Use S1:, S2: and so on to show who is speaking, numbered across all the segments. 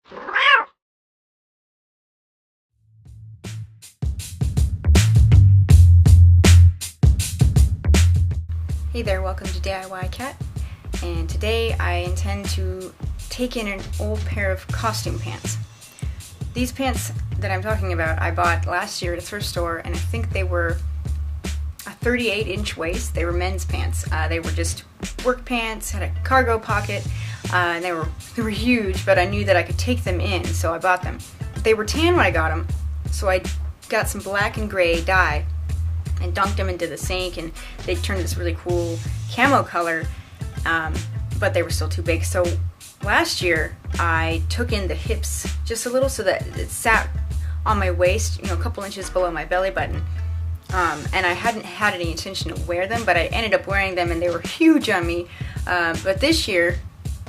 S1: Hey there, welcome to DIY Cat, and today I intend to take in an old pair of costume pants. These pants that I'm talking about I bought last year at a thrift store, and I think they were a 38-inch waist. They were men's pants. They were just work pants, had a cargo pocket, and they were huge, but I knew that I could take them in, so I bought them. They were tan when I got them, so I got some black and gray dye and dunked them into the sink, and they turned this really cool camo color, but they were still too big. So last year I took in the hips just a little so that it sat on my waist, a couple inches below my belly button, and I hadn't had any intention to wear them, but I ended up wearing them and they were huge on me. But this year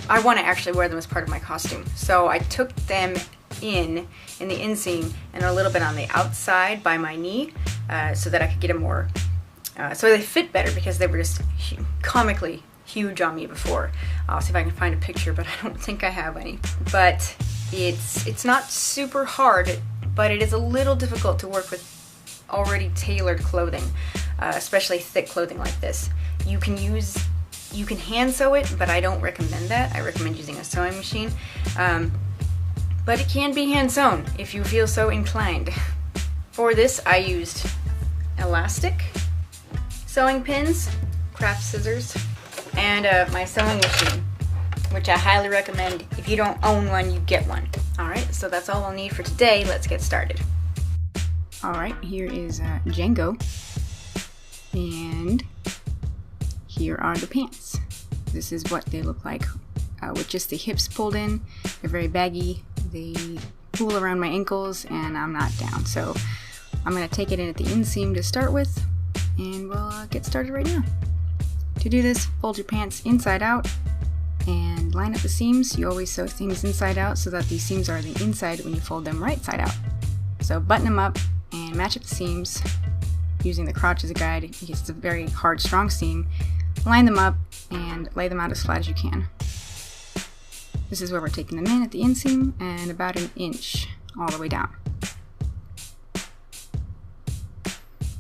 S1: I want to actually wear them as part of my costume, so I took them in the inseam and a little bit on the outside by my knee, so that I could get them more, so they fit better, because they were just comically huge on me before. I'll see if I can find a picture, but I don't think I have any. But it's not super hard, but it is a little difficult to work with already tailored clothing, especially thick clothing like this. You can hand sew it, but I don't recommend that. I recommend using a sewing machine. But it can be hand sewn if you feel so inclined. For this I used elastic, sewing pins, craft scissors, and my sewing machine, which I highly recommend. If you don't own one, you get one. Alright, so that's all I'll need for today. Let's get started. Alright, here is Jango, and here are the pants. This is what they look like with just the hips pulled in. They're very baggy. They pull around my ankles, and I'm not down. So I'm going to take it in at the inseam to start with, and we'll get started right now. To do this, fold your pants inside out and line up the seams. You always sew seams inside out so that the seams are the inside when you fold them right side out. So button them up and match up the seams using the crotch as a guide, because it's a very hard, strong seam. Line them up and lay them out as flat as you can. This is where we're taking them in at the inseam, and about an inch all the way down.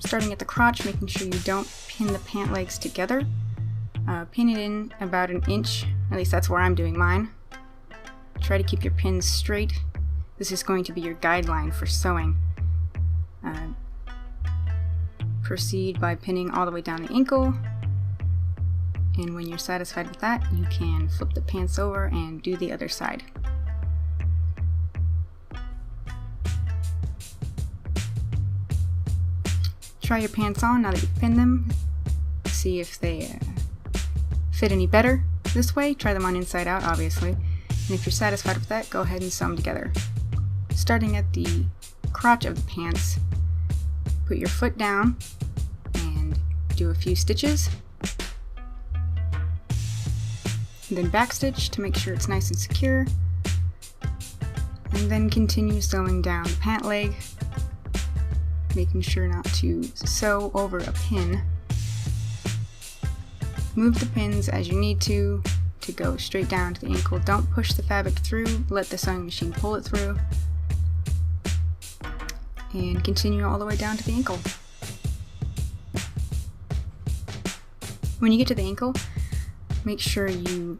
S1: Starting at the crotch, making sure you don't pin the pant legs together. Pin it in about an inch, at least that's where I'm doing mine. Try to keep your pins straight. This is going to be your guideline for sewing. Proceed by pinning all the way down the ankle. And when you're satisfied with that, you can flip the pants over and do the other side. Try your pants on now that you've pinned them. See if they fit any better this way. Try them on inside out, obviously. And if you're satisfied with that, go ahead and sew them together. Starting at the crotch of the pants, put your foot down and do a few stitches. And then backstitch to make sure it's nice and secure, and then continue sewing down the pant leg, making sure not to sew over a pin. Move the pins as you need to go straight down to the ankle. Don't push the fabric through, let the sewing machine pull it through, and continue all the way down to the ankle. When you get to the ankle, make sure you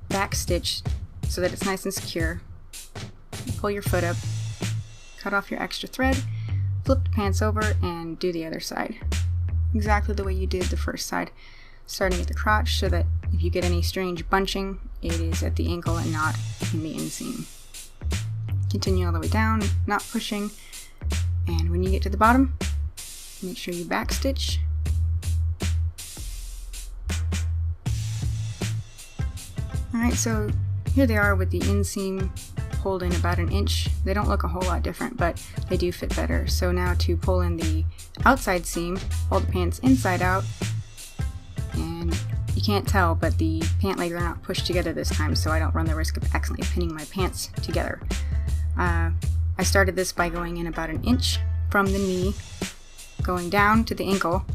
S1: backstitch so that it's nice and secure. Pull your foot up, cut off your extra thread, flip the pants over, and do the other side. Exactly the way you did the first side, starting at the crotch so that if you get any strange bunching, it is at the ankle and not in the inseam. Continue all the way down, not pushing, and when you get to the bottom, make sure you backstitch. Alright, so here they are with the inseam pulled in about an inch. They don't look a whole lot different, but they do fit better. So now to pull in the outside seam, hold the pants inside out, and you can't tell, but the pant legs are not pushed together this time, so I don't run the risk of accidentally pinning my pants together. I started this by going in about an inch from the knee, going down to the ankle,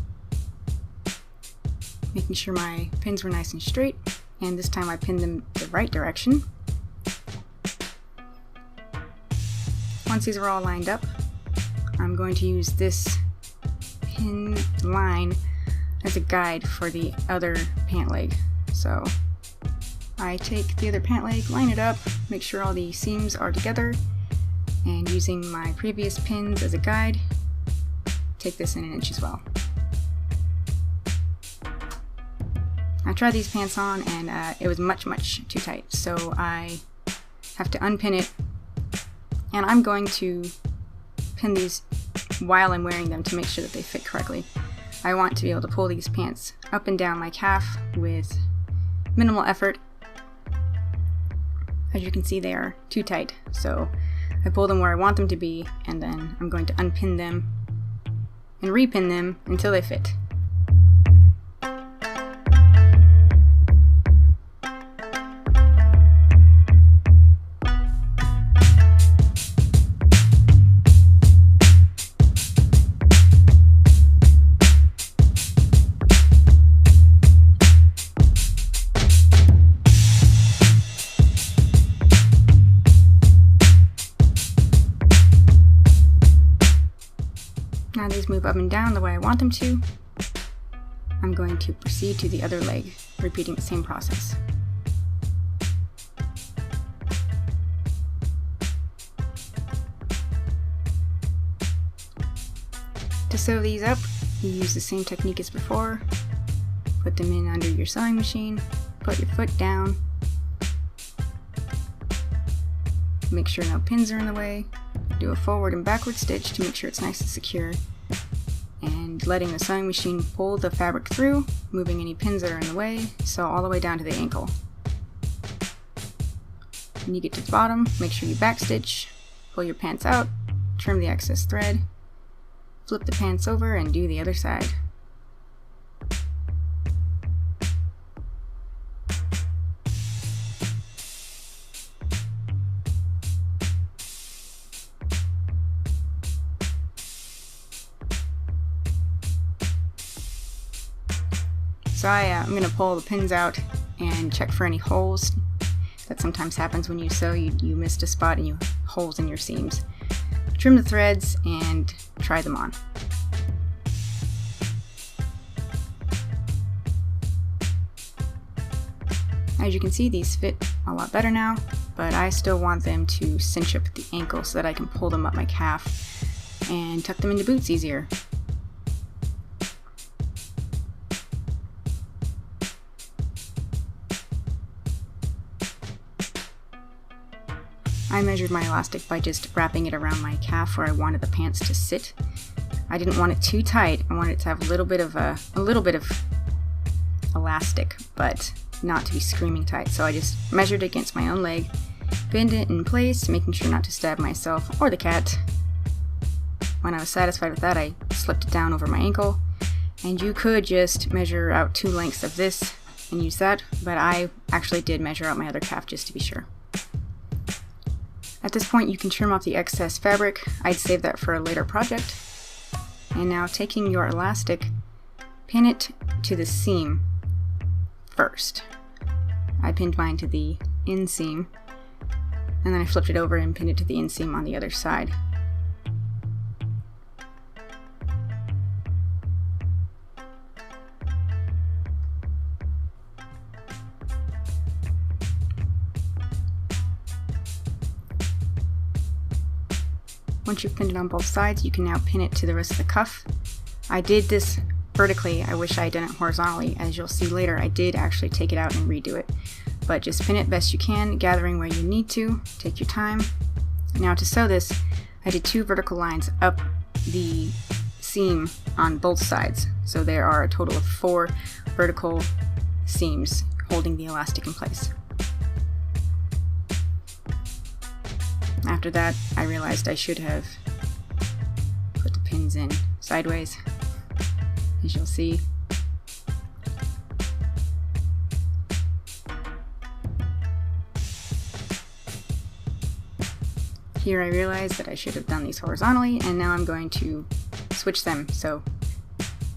S1: making sure my pins were nice and straight, and this time I pinned them the right direction. Once these are all lined up, I'm going to use this pin line as a guide for the other pant leg. So I take the other pant leg, line it up, make sure all the seams are together, and using my previous pins as a guide, take this in 1 inch as well. I tried these pants on and it was much too tight, so I have to unpin it, and I'm going to pin these while I'm wearing them to make sure that they fit correctly. I want to be able to pull these pants up and down my calf with minimal effort. As you can see, they are too tight, so I pull them where I want them to be, and then I'm going to unpin them and repin them until they fit. Now these move up and down the way I want them to. I'm going to proceed to the other leg, repeating the same process. To sew these up, you use the same technique as before. Put them in under your sewing machine, put your foot down, make sure no pins are in the way, do a forward and backward stitch to make sure it's nice and secure, and letting the sewing machine pull the fabric through, moving any pins that are in the way, sew all the way down to the ankle. When you get to the bottom, make sure you backstitch, pull your pants out, trim the excess thread, flip the pants over, and do the other side. So I'm going to pull the pins out and check for any holes. That sometimes happens when you sew. You missed a spot and you holes in your seams. Trim the threads and try them on. As you can see, these fit a lot better now, but I still want them to cinch up at the ankle so that I can pull them up my calf and tuck them into boots easier. I measured my elastic by just wrapping it around my calf where I wanted the pants to sit. I didn't want it too tight. I wanted it to have a little bit of elastic, but not to be screaming tight. So I just measured it against my own leg, pinned it in place, making sure not to stab myself or the cat. When I was satisfied with that, I slipped it down over my ankle, and you could just measure out 2 lengths of this and use that, but I actually did measure out my other calf just to be sure. At this point, you can trim off the excess fabric. I'd save that for a later project. And now, taking your elastic, pin it to the seam first. I pinned mine to the inseam, and then I flipped it over and pinned it to the inseam on the other side. Once you've pinned it on both sides, you can now pin it to the rest of the cuff. I did this vertically. I wish I had done it horizontally. As you'll see later, I did actually take it out and redo it. But just pin it best you can, gathering where you need to. Take your time. Now to sew this, I did 2 vertical lines up the seam on both sides. So there are a total of 4 vertical seams holding the elastic in place. After that, I realized I should have put the pins in sideways, as you'll see. Here I realized that I should have done these horizontally, and now I'm going to switch them, so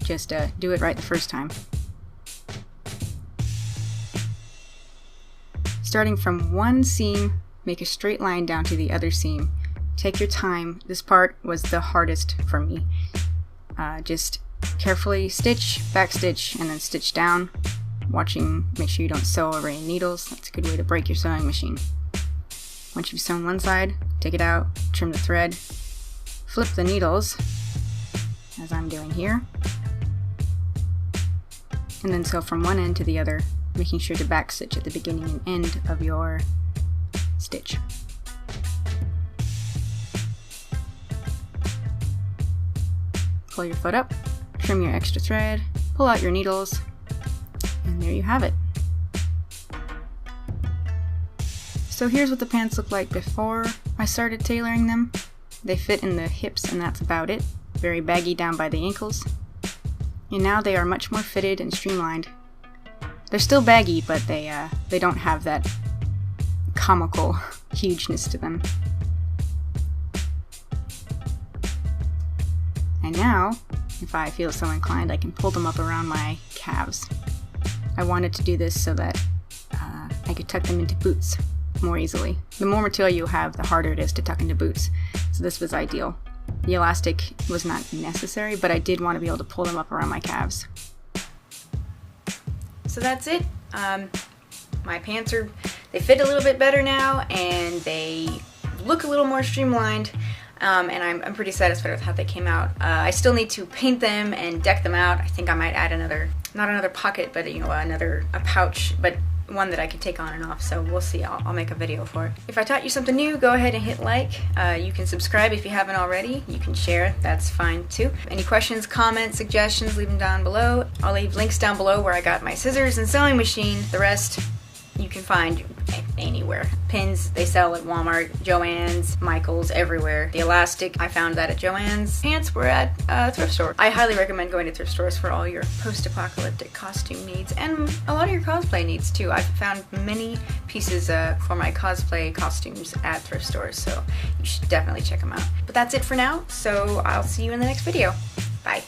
S1: just do it right the first time. Starting from one seam, make a straight line down to the other seam, Take your time. This part was the hardest for me. Just carefully stitch, back stitch, and then stitch down. Make sure you don't sew over any needles. That's a good way to break your sewing machine. Once you've sewn one side, take it out, trim the thread, flip the needles, as I'm doing here, and then sew from one end to the other, making sure to back stitch at the beginning and end of your stitch. Pull your foot up, trim your extra thread, pull out your needles, and there you have it. So here's what the pants look like before I started tailoring them. They fit in the hips and that's about it. Very baggy down by the ankles. And now they are much more fitted and streamlined. They're still baggy, but they don't have that comical hugeness to them. And now, if I feel so inclined, I can pull them up around my calves. I wanted to do this so that I could tuck them into boots more easily. The more material you have, the harder it is to tuck into boots. So this was ideal. The elastic was not necessary, but I did want to be able to pull them up around my calves. So that's it. My pants they fit a little bit better now, and they look a little more streamlined. And I'm pretty satisfied with how they came out. I still need to paint them and deck them out. I think I might add not another pocket, but a pouch, but one that I can take on and off, so we'll see. I'll make a video for it. If I taught you something new, go ahead and hit like. You can subscribe if you haven't already. You can share, that's fine too. Any questions, comments, suggestions, leave them down below. I'll leave links down below where I got my scissors and sewing machine. The rest you can find anywhere. Pins, they sell at Walmart, Joann's, Michael's, everywhere. The elastic, I found that at Joann's. Pants were at a thrift store. I highly recommend going to thrift stores for all your post-apocalyptic costume needs and a lot of your cosplay needs too. I've found many pieces for my cosplay costumes at thrift stores, so you should definitely check them out. But that's it for now, so I'll see you in the next video. Bye.